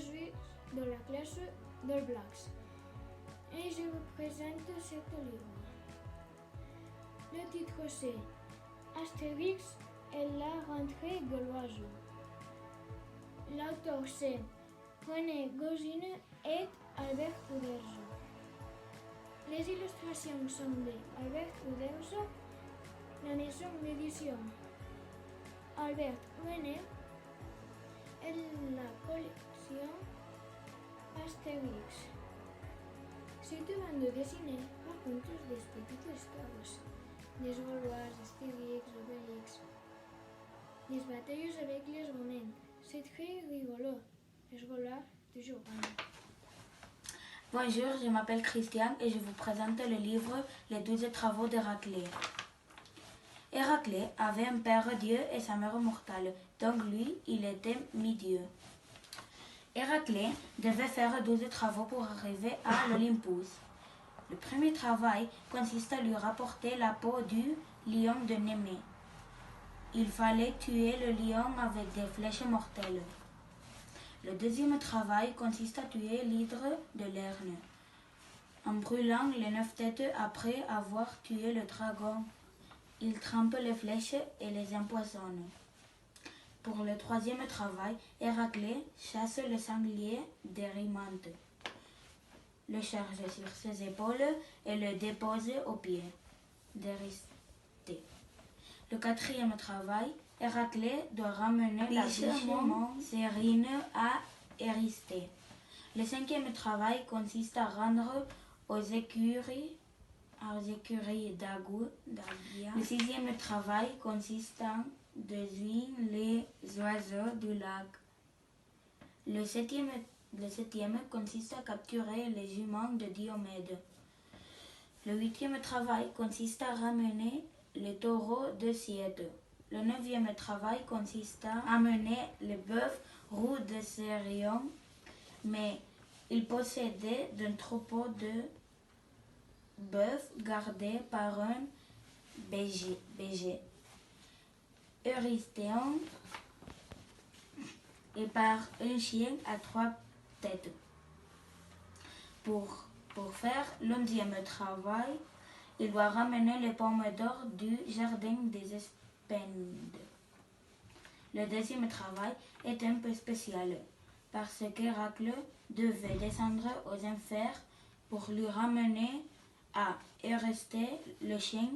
suis de la classe de Blacks et je vous présente ce livre. Le titre c'est Astérix et la rentrée de l'oiseau. L'auteur c'est René Goscinny et Albert Uderzo. Les illustrations sont d'Albert Uderzo, la maison d'édition Albert René et la collection Astérix. C'est une bande dessinée raconte des petites histoires, des Gaulois, Astérix, Obélix, des batailles avec les Romains. C'est très rigolo. Les Gaulois toujours gagnent. Bonjour, je m'appelle Christian et je vous présente le livre Les 12 travaux d'Héraclès. Héraclès avait un père dieu et sa mère mortale, donc lui, il était mi-dieu. Héraclès devait faire 12 travaux pour arriver à l'Olympus. Le premier travail consiste à lui rapporter la peau du lion de Némée. Il fallait tuer le lion avec des flèches mortelles. Le deuxième travail consiste à tuer l'hydre de Lerne, en brûlant les 9 têtes après avoir tué le dragon. Il trempe les flèches et les empoisonne. Pour le troisième travail, Héraclès chasse le sanglier d'Érymanthe, le charge sur ses épaules et le dépose aux pieds d'Éristée. Le quatrième travail, Héraclès doit ramener la biche Cérine à Éristée. Le cinquième travail consiste à rendre aux écuries d'Agia. Le sixième travail consiste à désuir les oiseaux du lac. Le septième consiste à capturer les juments de Diomède. Le huitième travail consiste à ramener les taureaux de Siète. Le neuvième travail consiste à amener les bœufs roux de Cérion, mais il possédait un troupeau de bœufs gardés par un berger. Eurystheon et par un chien à 3 têtes. Pour faire l'onzième travail, il doit ramener les pommes d'or du jardin des Hesperides. Le deuxième travail est un peu spécial, parce qu'Héraclès devait descendre aux enfers pour lui ramener à Eurysthée le chien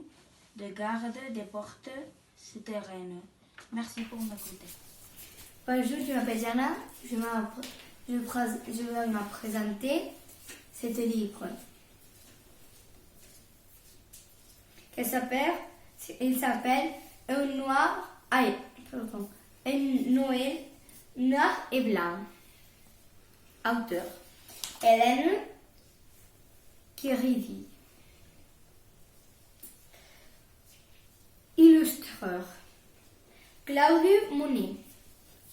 de garde des portes souterraines. Merci pour m'écouter. Bonjour, je m'appelle Jana. Je vais me présenter ce livre. Il s'appelle Un Noël noir et blanc. Auteur Hélène Kiridi. Illustrateur Claudio Monet.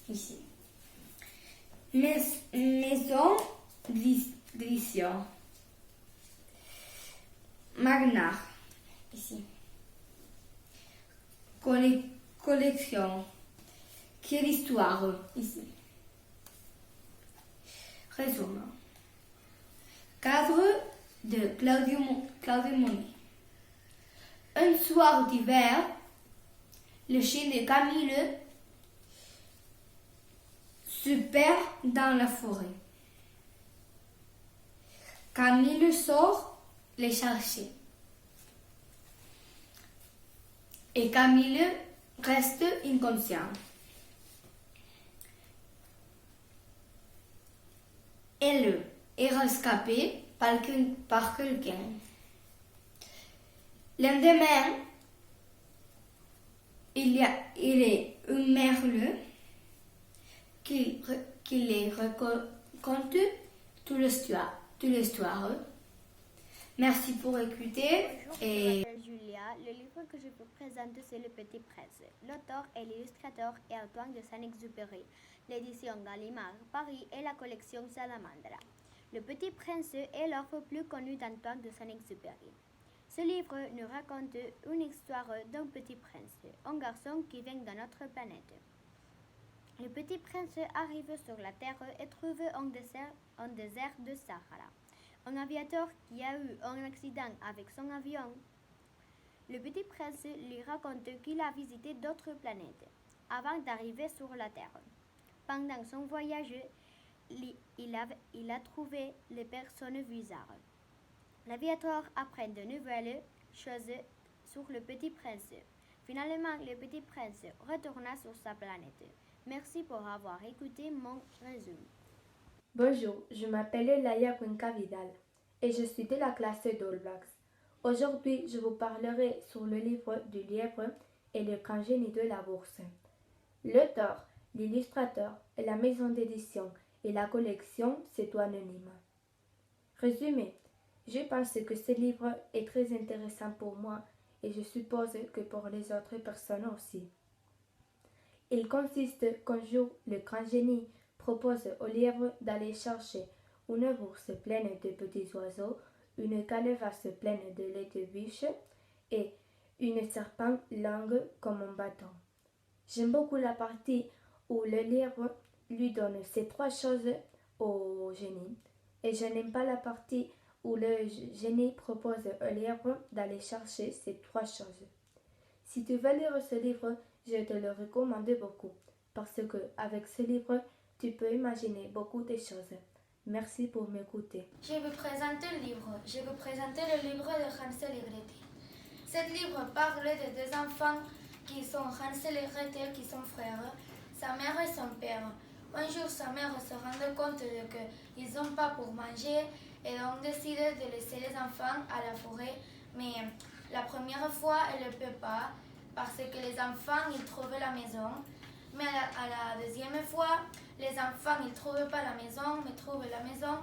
Ici. Maison d'édition Magnar. Ici. Collection. Quelle histoire. Ici. Résumé. Cadre de Claudio Monet. Un soir d'hiver, le chien de Camille se perd dans la forêt. Camille sort les chercher. Et Camille reste inconscient. Elle est rescapée par quelqu'un. Lendemain, il est un merle qui les raconte toute l'histoire. Merci pour écouter. Bonjour, je m'appelle Julia. Le livre que je vous présente, c'est Le Petit Prince. L'auteur et l'illustrateur est Antoine de Saint-Exupéry. L'édition Gallimard Paris et la collection Salamandra. Le Petit Prince est l'œuvre plus connue d'Antoine de Saint-Exupéry. Ce livre nous raconte une histoire d'un petit prince, un garçon qui vient de notre planète. Le petit prince arrive sur la terre et trouve un désert de Sahara. Un aviateur qui a eu un accident avec son avion. Le petit prince lui raconte qu'il a visité d'autres planètes avant d'arriver sur la Terre. Pendant son voyage, il a trouvé les personnes bizarres. L'aviateur apprend de nouvelles choses sur le petit prince. Finalement, le petit prince retourna sur sa planète. Merci pour avoir écouté mon résumé. Bonjour, je m'appelle Laia Cuenca Vidal et je suis de la classe d'All Blacks. Aujourd'hui, je vous parlerai sur le livre du lièvre et le grand génie de la bourse. L'auteur, l'illustrateur et la maison d'édition et la collection, c'est tout anonyme. Résumé, je pense que ce livre est très intéressant pour moi et je suppose que pour les autres personnes aussi. Il consiste qu'un jour, le grand génie propose au lièvre d'aller chercher une bourse pleine de petits oiseaux, une calebasse pleine de lait de biche et une serpent longue comme un bâton. J'aime beaucoup la partie où le lièvre lui donne ces trois choses au génie et je n'aime pas la partie où le génie propose au lièvre d'aller chercher ces trois choses. Si tu veux lire ce livre, je te le recommande beaucoup parce que avec ce livre, tu peux imaginer beaucoup de choses. Merci pour m'écouter. Je vais présenter le livre. Je vais présenter le livre de Hansel et Gretel. Ce livre parle de deux enfants qui sont Hansel et Gretel, qui sont frères, sa mère et son père. Un jour, sa mère se rend compte qu'ils n'ont pas pour manger et donc décide de laisser les enfants à la forêt. Mais la première fois, elle ne peut pas parce que les enfants ils trouvent la maison. Mais à la deuxième fois, les enfants ils ne trouvent pas la maison, mais trouvent la maison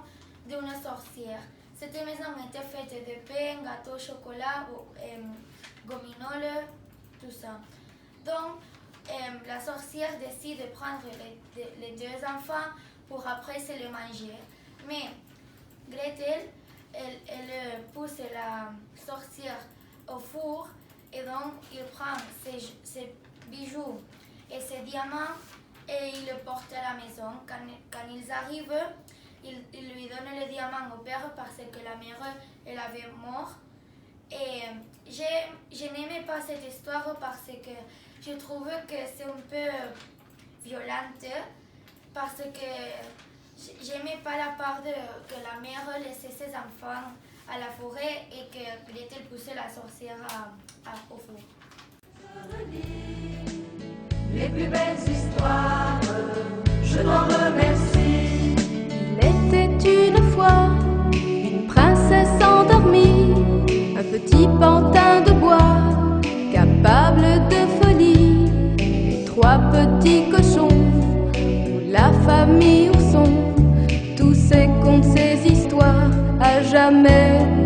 d'une sorcière. Cette maison était faite de pain, gâteaux, chocolat, gominoles, tout ça. Donc, la sorcière décide de prendre les deux enfants pour après se les manger. Mais Gretel, elle pousse la sorcière au four et donc il prend ses bijoux et ses diamants et il le porte à la maison. Quand ils arrivent, il lui donne le diamant au père parce que la mère elle avait mort. Et je n'aimais pas cette histoire parce que je trouve que c'est un peu violente parce que j'aimais pas la part que la mère laissait ses enfants à la forêt et que Gretel poussait la sorcière au four. Les plus belles histoires, je t'en remercie. Il était une fois une princesse endormie, un petit pantin de bois capable de folie, et trois petits cochons pour la famille ourson. Tous ces contes, ces histoires à jamais